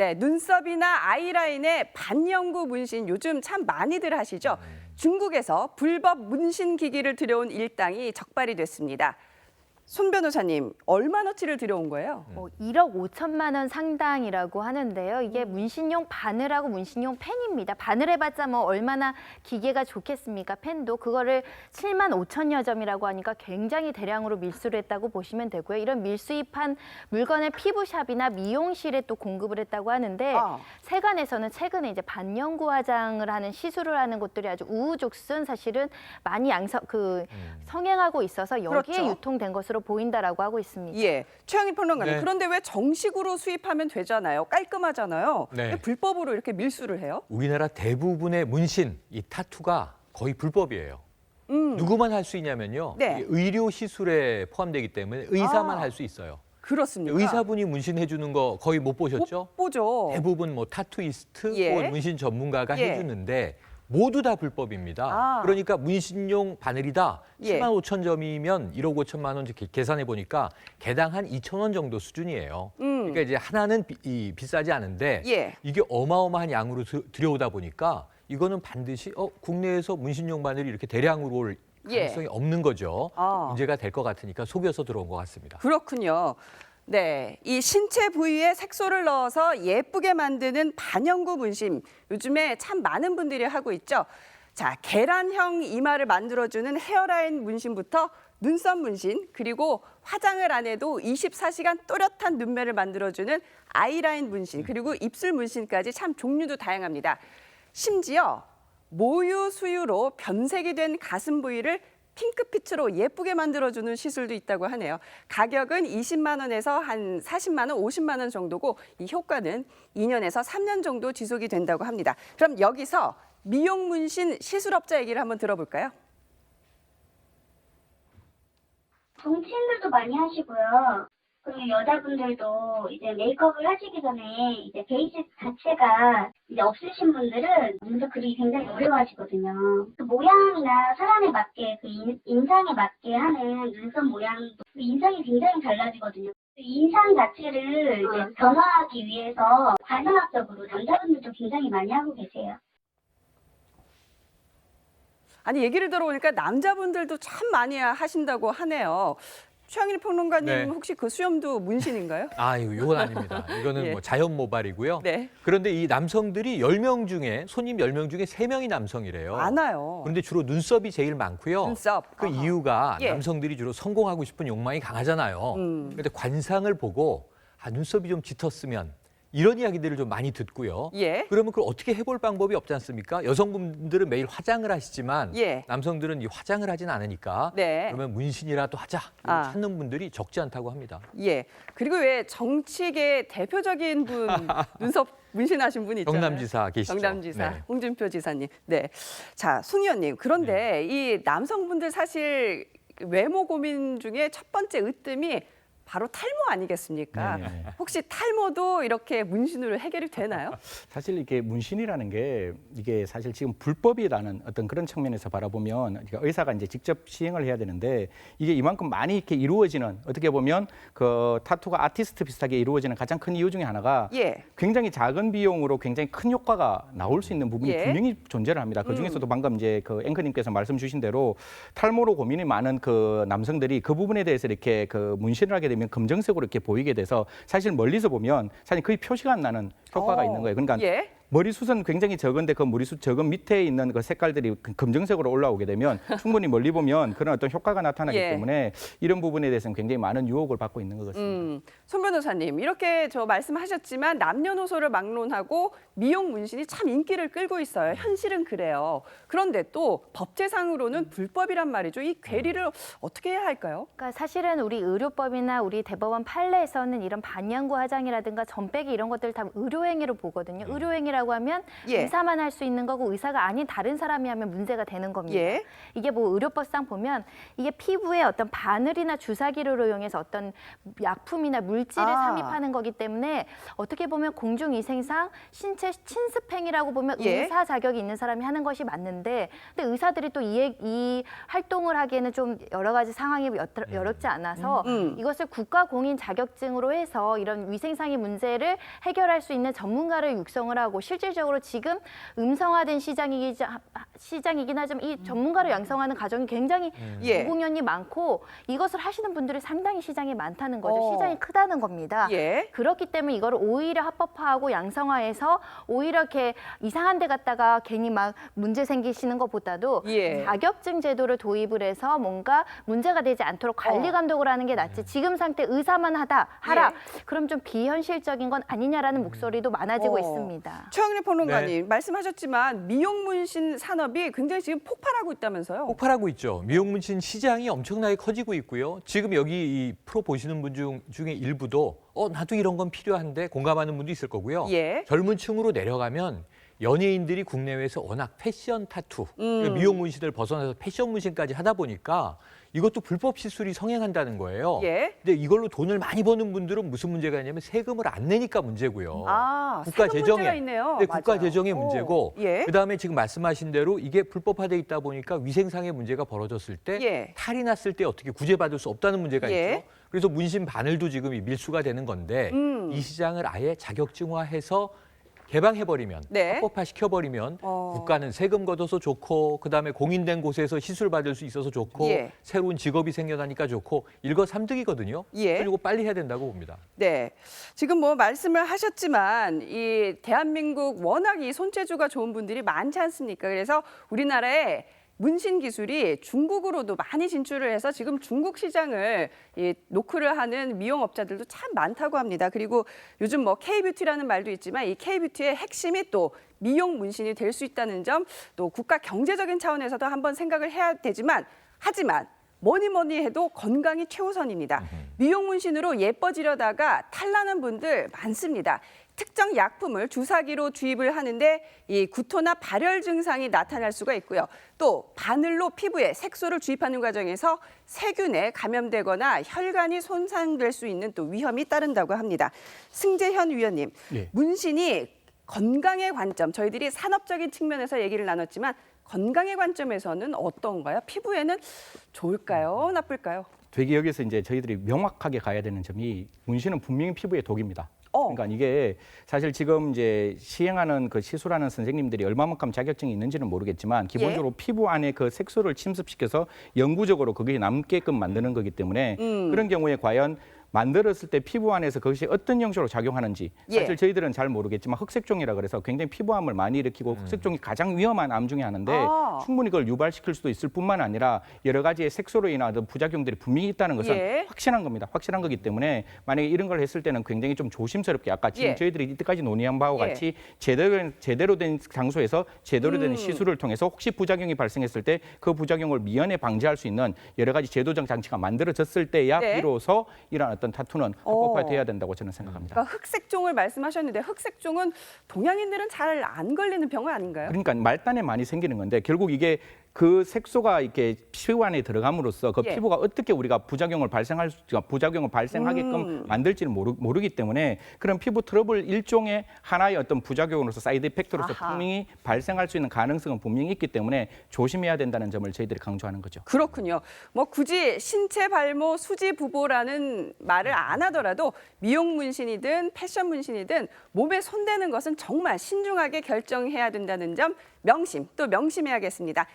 네, 눈썹이나 아이라인에 반영구 문신 요즘 참 많이들 하시죠. 중국에서 불법 문신 기기를 들여온 일당이 적발이 됐습니다. 손 변호사님, 얼마나치를 들여온 거예요? 1억 5천만 원 상당이라고 하는데요. 이게 문신용 바늘하고 문신용 펜입니다. 바늘 해봤자 뭐 얼마나 기계가 좋겠습니까? 펜도 그거를 7만 5천여 점이라고 하니까 굉장히 대량으로 밀수를 했다고 보시면 되고요. 이런 밀수입한 물건을 피부샵이나 미용실에 또 공급을 했다고 하는데 세관에서는 최근에 이제 반영구 화장을 하는 시술을 하는 곳들이 아주 우후죽순 사실은 많이 성행하고 있어서 여기에 그렇죠. 유통된 것으로 보인다라고 하고 있습니다. 예, 최영일 평론가님. 네. 그런데 왜 정식으로 수입하면 되잖아요. 깔끔하잖아요. 네. 왜 불법으로 이렇게 밀수를 해요? 우리나라 대부분의 문신, 이 타투가 거의 불법이에요. 누구만 할 수 있냐면요. 네. 이게 의료 시술에 포함되기 때문에 의사만 할 수 있어요. 그렇습니까? 의사분이 문신해 주는 거 거의 못 보셨죠? 못 보죠. 대부분 뭐 타투이스트 예. 혹은 문신 전문가가 예. 해주는데 모두 다 불법입니다. 그러니까 문신용 바늘이다. 예. 7만 5천 점이면 1억 5천만 원 계산해 보니까 개당 한 2천 원 정도 수준이에요. 그러니까 이제 하나는 비싸지 않은데 예. 이게 어마어마한 양으로 들여오다 보니까 이거는 반드시 국내에서 문신용 바늘이 이렇게 대량으로 올 가능성이 없는 거죠. 문제가 될 것 같으니까 속여서 들어온 것 같습니다. 그렇군요. 네, 이 신체 부위에 색소를 넣어서 예쁘게 만드는 반영구 문신. 요즘에 참 많은 분들이 하고 있죠. 자, 계란형 이마를 만들어주는 헤어라인 문신부터 눈썹 문신, 그리고 화장을 안 해도 24시간 또렷한 눈매를 만들어주는 아이라인 문신, 그리고 입술 문신까지 참 종류도 다양합니다. 심지어 모유 수유로 변색이 된 가슴 부위를 핑크빛으로 예쁘게 만들어주는 시술도 있다고 하네요. 가격은 20만 원에서 한 40만 원, 50만 원 정도고 이 효과는 2년에서 3년 정도 지속이 된다고 합니다. 그럼 여기서 미용 문신 시술업자 얘기를 한번 들어볼까요? 정치인들도 많이 하시고요. 그리고 여자분들도 이제 메이크업을 하시기 전에 이제 베이스 자체가 이제 없으신 분들은 눈썹 그리기 굉장히 어려워하시거든요. 그 모양이나 사람에 맞게 그 인상에 맞게 하는 눈썹 모양도 그 인상이 굉장히 달라지거든요. 그 인상 자체를 이제 변화하기 위해서 관상학적으로 남자분들도 굉장히 많이 하고 계세요. 아니, 얘기를 들어보니까 남자분들도 참 많이 하신다고 하네요. 최영일 평론가님 네. 혹시 그 수염도 문신인가요? 이건 아닙니다. 이거는 예. 뭐 자연 모발이고요. 네. 그런데 이 남성들이 10명 중에 손님 10명 중에 3명이 남성이래요. 많아요. 그런데 주로 눈썹이 제일 많고요. 눈썹. 그 어허. 이유가 예. 남성들이 주로 성공하고 싶은 욕망이 강하잖아요. 그런데 관상을 보고 눈썹이 좀 짙었으면 이런 이야기들을 좀 많이 듣고요. 예. 그러면 그걸 어떻게 해볼 방법이 없지 않습니까? 여성분들은 매일 화장을 하시지만 예. 남성들은 이 화장을 하진 않으니까 네. 그러면 문신이라도 하자 찾는 분들이 적지 않다고 합니다. 예. 그리고 왜 정치계 대표적인 분 눈썹 문신하신 분 있잖아요. 경남지사 계시죠? 경남지사 네. 홍준표 지사님. 네. 자, 송 의원님. 그런데 이 남성분들 사실 외모 고민 중에 첫 번째 으뜸이 바로 탈모 아니겠습니까? 네. 혹시 탈모도 이렇게 문신으로 해결이 되나요? 사실 이게 문신이라는 게 이게 사실 지금 불법이라는 어떤 그런 측면에서 바라보면 그러니까 의사가 이제 직접 시행을 해야 되는데 이게 이만큼 많이 이렇게 이루어지는 어떻게 보면 그 타투가 아티스트 비슷하게 이루어지는 가장 큰 이유 중에 하나가 예. 굉장히 작은 비용으로 굉장히 큰 효과가 나올 수 있는 부분이 예. 분명히 존재를 합니다. 그 중에서도 방금 이제 그 앵커님께서 말씀 주신 대로 탈모로 고민이 많은 그 남성들이 그 부분에 대해서 이렇게 그 문신을 하게 되면 검정색으로 이렇게 보이게 돼서 사실 멀리서 보면 사실 거의 표시가 안 나는 효과가 있는 거예요. 그러니까 예. 머리숱은 굉장히 적은데 그 머리숱 적은 밑에 있는 그 색깔들이 검정색으로 올라오게 되면 충분히 멀리 보면 그런 어떤 효과가 나타나기 예. 때문에 이런 부분에 대해서는 굉장히 많은 유혹을 받고 있는 것 같습니다. 손 변호사님, 이렇게 말씀하셨지만 남녀노소를 막론하고 미용 문신이 참 인기를 끌고 있어요. 현실은 그래요. 그런데 또 법제상으로는 불법이란 말이죠. 이 괴리를 어떻게 해야 할까요? 그러니까 사실은 우리 의료법이나 우리 대법원 판례에서는 이런 반영구 화장이라든가 점빼기 이런 것들 다 의료행위로 보거든요. 의료행위라 문제라고 하면 예. 의사만 할 수 있는 거고 의사가 아닌 다른 사람이 하면 문제가 되는 겁니다. 예. 이게 뭐 의료법상 보면 이게 피부에 어떤 바늘이나 주사기를 이용해서 어떤 약품이나 물질을 삽입하는 거기 때문에 어떻게 보면 공중위생상 신체 침습행위라고 보면 예. 의사 자격이 있는 사람이 하는 것이 맞는데 근데 의사들이 또 이 활동을 하기에는 좀 여러 가지 상황이 어렵지 않아서 이것을 국가공인 자격증으로 해서 이런 위생상의 문제를 해결할 수 있는 전문가를 육성을 하고 실질적으로 지금 음성화된 시장이긴 하지만 이 전문가를 양성하는 과정이 굉장히 예. 무공연이 많고 이것을 하시는 분들이 상당히 시장에 많다는 거죠. 어. 시장이 크다는 겁니다. 예. 그렇기 때문에 이거를 오히려 합법화하고 양성화해서 오히려 이렇게 이상한 데 갔다가 괜히 막 문제 생기시는 것보다도 예. 자격증 제도를 도입을 해서 뭔가 문제가 되지 않도록 관리 감독을 하는 게 낫지. 지금 상태 의사만 하라. 그럼 좀 비현실적인 건 아니냐라는 목소리도 많아지고 있습니다. 최영래 평론가님 네. 말씀하셨지만 미용 문신 산업이 굉장히 지금 폭발하고 있다면서요? 폭발하고 있죠. 미용 문신 시장이 엄청나게 커지고 있고요. 지금 여기 이 프로 보시는 분 중에 일부도 나도 이런 건 필요한데 공감하는 분도 있을 거고요. 예. 젊은 층으로 내려가면 연예인들이 국내외에서 워낙 패션 타투, 그러니까 미용 문신을 벗어나서 패션 문신까지 하다 보니까 이것도 불법 시술이 성행한다는 거예요. 예. 근데 이걸로 돈을 많이 버는 분들은 무슨 문제가 있냐면 세금을 안 내니까 문제고요. 세금 문제가 있네요. 네, 국가 맞아요. 재정의 문제고 예. 그다음에 지금 말씀하신 대로 이게 불법화돼 있다 보니까 위생상의 문제가 벌어졌을 때 예. 탈이 났을 때 어떻게 구제받을 수 없다는 문제가 예. 있죠. 그래서 문신 바늘도 지금 밀수가 되는 건데 이 시장을 아예 자격증화해서 개방해버리면 네. 합법화시켜버리면 국가는 세금 걷어서 좋고 그다음에 공인된 곳에서 시술 받을 수 있어서 좋고 예. 새로운 직업이 생겨나니까 좋고 일거삼득이거든요. 예. 그리고 빨리 해야 된다고 봅니다. 네. 지금 뭐 말씀을 하셨지만 이 대한민국 워낙 이 손재주가 좋은 분들이 많지 않습니까? 그래서 우리나라에 문신 기술이 중국으로도 많이 진출을 해서 지금 중국 시장을 노크를 하는 미용업자들도 참 많다고 합니다. 그리고 요즘 뭐 K-뷰티라는 말도 있지만 이 K-뷰티의 핵심이 또 미용 문신이 될 수 있다는 점, 또 국가 경제적인 차원에서도 한번 생각을 해야 되지만 하지만 뭐니 해도 건강이 최우선입니다. 미용 문신으로 예뻐지려다가 탈나는 분들 많습니다. 특정 약품을 주사기로 주입을 하는데 이 구토나 발열 증상이 나타날 수가 있고요. 또 바늘로 피부에 색소를 주입하는 과정에서 세균에 감염되거나 혈관이 손상될 수 있는 또 위험이 따른다고 합니다. 승재현 위원님, 예. 문신이 건강의 관점, 저희들이 산업적인 측면에서 얘기를 나눴지만 건강의 관점에서는 어떤가요? 피부에는 좋을까요? 나쁠까요? 되게 여기서 이제 저희들이 명확하게 가야 되는 점이 문신은 분명히 피부에 독입니다. 그러니까 이게 사실 지금 이제 시행하는 그 시술하는 선생님들이 얼마만큼 자격증이 있는지는 모르겠지만 기본적으로 피부 안에 그 색소를 침습시켜서 영구적으로 그게 남게끔 만드는 거기 때문에 그런 경우에 과연 만들었을 때 피부 안에서 그것이 어떤 형식으로 작용하는지 사실 저희들은 잘 모르겠지만 흑색종이라 그래서 굉장히 피부암을 많이 일으키고 흑색종이 가장 위험한 암 중에 하나인데 충분히 그걸 유발시킬 수도 있을 뿐만 아니라 여러 가지의 색소로 인한 부작용들이 분명히 있다는 것은 확실한 겁니다. 확실한 거기 때문에 만약에 이런 걸 했을 때는 굉장히 좀 조심스럽게 아까 지금 저희들이 이때까지 논의한 바와 같이 제대로 된 장소에서 제대로 된 시술을 통해서 혹시 부작용이 발생했을 때 그 부작용을 미연에 방지할 수 있는 여러 가지 제도적 장치가 만들어졌을 때야 비로소 이런 어떤 타투는 합법화돼야 된다고 저는 생각합니다. 그러니까 흑색종을 말씀하셨는데 흑색종은 동양인들은 잘 안 걸리는 병은 아닌가요? 그러니까 말단에 많이 생기는 건데 결국 이게 그 색소가 이렇게 피부 안에 들어감으로써 그 피부가 어떻게 우리가 부작용을 발생하게끔 만들지는 모르기 때문에 그런 피부 트러블 일종의 하나의 어떤 부작용으로서 사이드 이펙트로서 분명히 발생할 수 있는 가능성은 분명히 있기 때문에 조심해야 된다는 점을 저희들이 강조하는 거죠. 그렇군요. 뭐 굳이 신체 발모 수지 부보라는 말을 안 하더라도 미용 문신이든 패션 문신이든 몸에 손대는 것은 정말 신중하게 결정해야 된다는 점 명심 또 명심해야겠습니다.